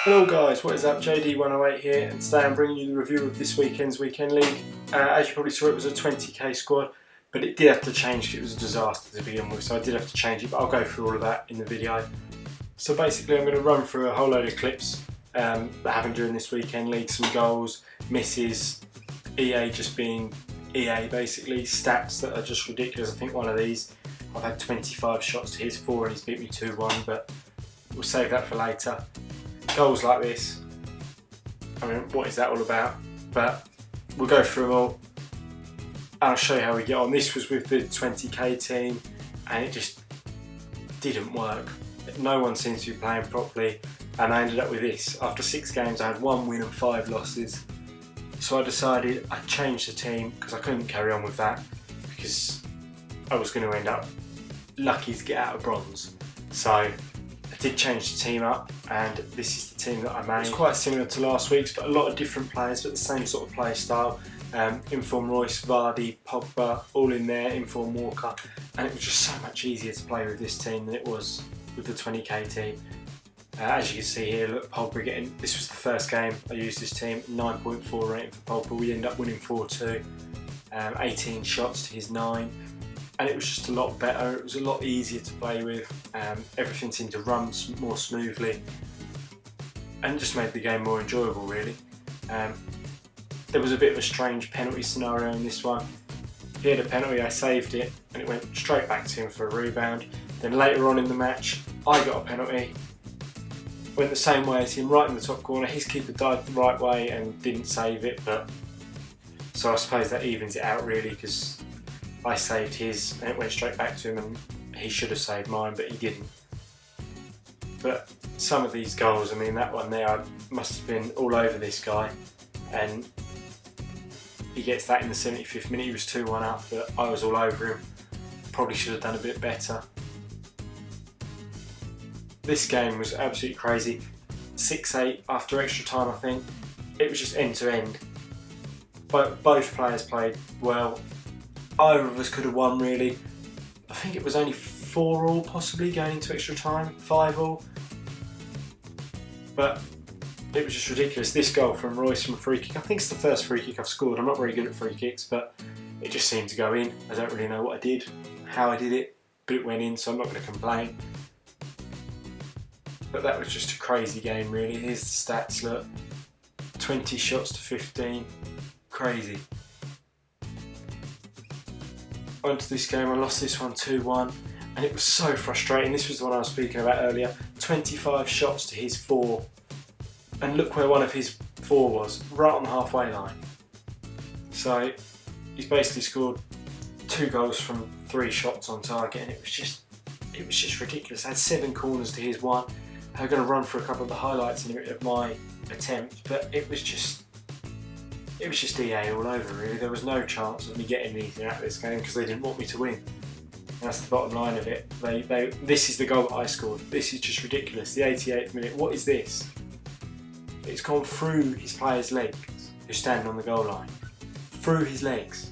Hello guys, what is up? JD108 here, and today I'm bringing you the review of this weekend's Weekend League. As you probably saw, it was a 20k squad, but it did have to change. It was a disaster to begin with, so I did have to change it, but I'll go through all of that in the video. So basically I'm going to run through a whole load of clips that happened during this Weekend League, some goals, misses, EA just being EA basically, stats that are just ridiculous. I think one of these, I've had 25 shots to his 4 and he's beat me 2-1, but we'll save that for later. Goals like this, I mean, what is that all about? But we'll go through them all and I'll show you how we get on. This was with the 20k team and it just didn't work. No one seemed to be playing properly and I ended up with this. After 6 games I had 1 win and 5 losses. So I decided I'd change the team because I couldn't carry on with that because I was going to end up lucky to get out of bronze. So I did change the team up and this is the team that I made. It's quite similar to last week's, but a lot of different players, but the same sort of play style. Inform Royce, Vardy, Pogba, all in there, Inform Walker, and it was just so much easier to play with this team than it was with the 20k team. As you can see here, look, Pogba getting, this was the first game I used this team, 9.4 rating for Pogba, we ended up winning 4-2, 18 shots to his 9. And it was just a lot better, it was a lot easier to play with, everything seemed to run more smoothly and it just made the game more enjoyable really. There was a bit of a strange penalty scenario in this one. He had a penalty, I saved it and it went straight back to him for a rebound. Then later on in the match I got a penalty, went the same way as him, right in the top corner. His keeper dived the right way and didn't save it, but so I suppose that evens it out really because I saved his and it went straight back to him and he should have saved mine, but he didn't. But some of these goals, I mean that one there, I must have been all over this guy and he gets that in the 75th minute. He was 2-1 up, but I was all over him. Probably should have done a bit better. This game was absolutely crazy. 6-8 after extra time I think. It was just end to end. But both players played well. Either of us could have won really. I think it was only 4-all possibly going into extra time, 5-all. But it was just ridiculous. This goal from Royce from a free kick, I think it's the first free kick I've scored. I'm not very good at free kicks, but it just seemed to go in. I don't really know what I did, how I did it, but it went in, so I'm not going to complain. But that was just a crazy game really. Here's the stats, look. 20 shots to 15, crazy. Onto this game, I lost this one 2-1 and it was so frustrating. This was the one I was speaking about earlier. 25 shots to his 4 and look where one of his 4 was, right on the halfway line. So he's basically scored 2 goals from 3 shots on target and it was just ridiculous. I had 7 corners to his 1. I'm going to run through a couple of the highlights in of my attempt, but it was just EA all over really. There was no chance of me getting anything out of this game because they didn't want me to win. And that's the bottom line of it. This is the goal that I scored. This is just ridiculous. The 88th minute, what is this? It's gone through his player's legs who's standing on the goal line. Through his legs.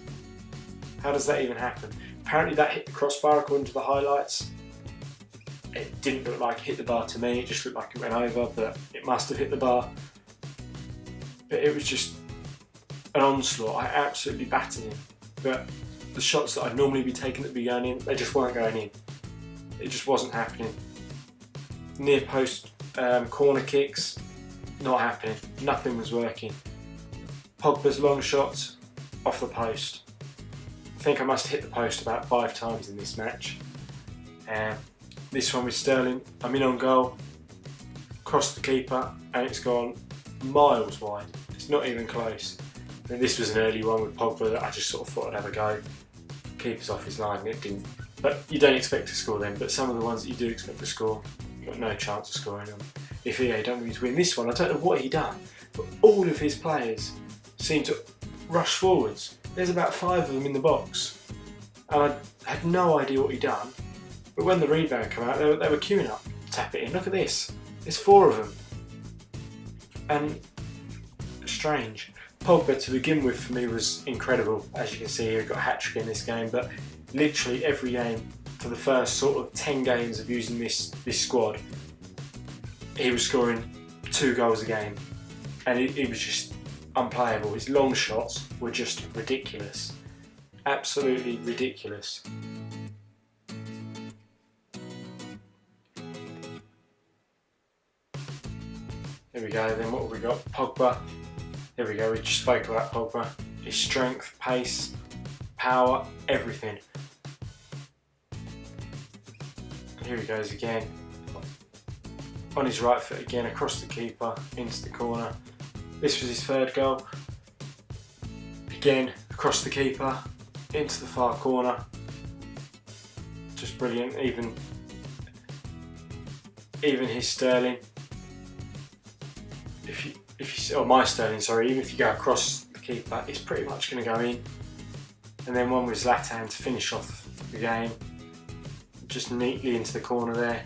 How does that even happen? Apparently that hit the crossbar according to the highlights. It didn't look like it hit the bar to me, it just looked like it went over, but it must have hit the bar. But it was just an onslaught. I absolutely battered him, but the shots that I'd normally be taking that would be going in, they just weren't going in. It just wasn't happening. Near post corner kicks, not happening. Nothing was working. Pogba's long shots off the post. I think I must hit the post about 5 times in this match. This one with Sterling, I'm in on goal, crossed the keeper and it's gone miles wide. It's not even close. And this was an early one with Pogba that I just sort of thought I'd have a go. Keeper's off his line and it didn't. But you don't expect to score them, but some of the ones that you do expect to score, you've got no chance of scoring them. If EA don't want me to win this one, I don't know what he done, but all of his players seem to rush forwards. There's about 5 of them in the box. And I had no idea what he'd done. But when the rebound came out, they were queuing up to tap it in. Look at this. There's 4 of them. And strange. Pogba to begin with for me was incredible. As you can see here, he got a hat-trick in this game, but literally every game for the first sort of 10 games of using this squad, he was scoring 2 goals a game, and he was just unplayable. His long shots were just ridiculous, absolutely ridiculous. There we go. Then what have we got? Pogba. There we go. We just spoke about Pogba. His strength, pace, power, everything. Here he goes again. On his right foot again, across the keeper, into the corner. This was his 3rd goal. Again, across the keeper, into the far corner. Just brilliant. Even his Sterling. My Sterling, sorry. Even if you go across the keeper, it's pretty much going to go in. And then one with Zlatan to finish off the game. Just neatly into the corner there.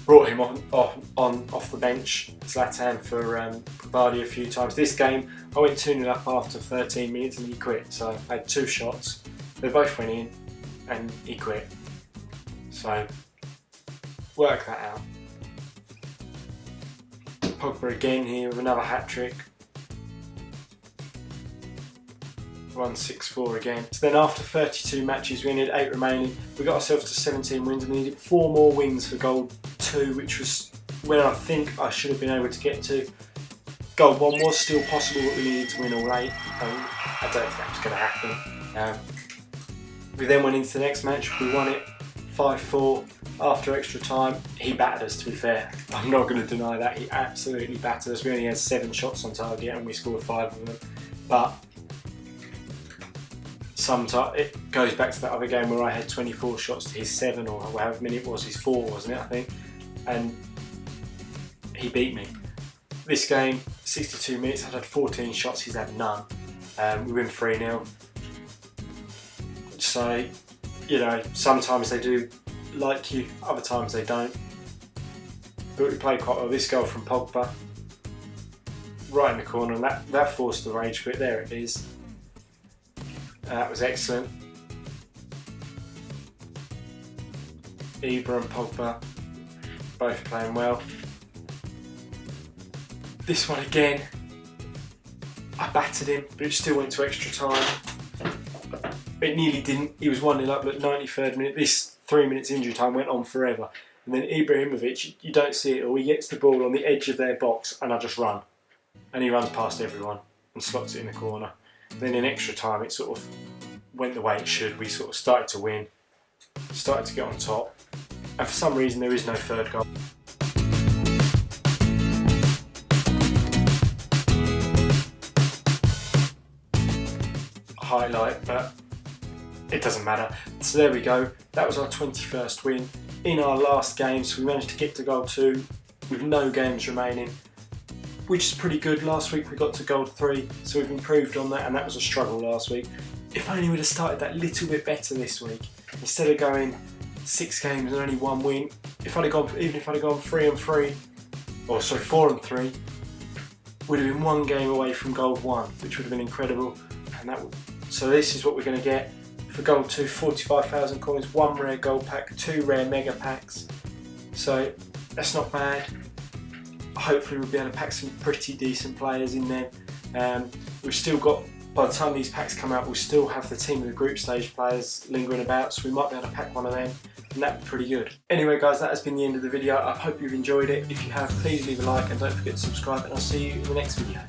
Brought him off the bench, Zlatan, for Vardy a few times. This game, I went 2-0 up after 13 minutes and he quit. So I had 2 shots. They both went in and he quit. So work that out. Pogba again here with another hat-trick. 1-6-4 again. So then after 32 matches, we needed 8 remaining. We got ourselves to 17 wins and we needed 4 more wins for Gold 2, which was where I think I should have been able to get to. Gold 1 was still possible, but we needed to win all 8. I don't think that was going to happen. We then went into the next match. We won it 5-4 after extra time. He battered us, to be fair. I'm not going to deny that. He absolutely battered us. We only had 7 shots on target and we scored 5 of them. But sometimes it goes back to that other game where I had 24 shots to his 7, or however many it was, his 4, wasn't it, I think? And he beat me. This game, 62 minutes, I've had 14 shots, he's had none. We win 3-0. So, you know, sometimes they do like you, other times they don't. But we played quite well. This goal from Pogba, right in the corner, and that forced the rage quit. There it is. That was excellent. Ibra and Pogba both playing well. This one again, I battered him, but it still went to extra time. It nearly didn't. He was 1-0 up at 93rd minute. This 3 minutes injury time went on forever. And then Ibrahimovic, you don't see it all. He gets the ball on the edge of their box and I just run. And he runs past everyone and slots it in the corner. Then in extra time it sort of went the way it should. We sort of started to win, started to get on top. And for some reason there is no 3rd goal. Highlight, but it doesn't matter. So there we go. That was our 21st win in our last game. So we managed to get to Gold 2 with no games remaining, which is pretty good. Last week we got to Gold 3, so we've improved on that, and that was a struggle last week. If only we'd have started that little bit better this week, instead of going 6 games and only 1 win. If I'd have gone, even if I'd have gone 3-3, or sorry, 4-3, we'd have been 1 game away from Gold 1, which would have been incredible. And that would, so this is what we're going to get for Gold 2: 45,000 coins, 1 rare gold pack, 2 rare mega packs. So that's not bad. Hopefully we'll be able to pack some pretty decent players in there. We've still got, by the time these packs come out, we'll still have the team of the group stage players lingering about, so we might be able to pack one of them, and that'd be pretty good. Anyway guys, that has been the end of the video. I hope you've enjoyed it. If you have, please leave a like and don't forget to subscribe, and I'll see you in the next video.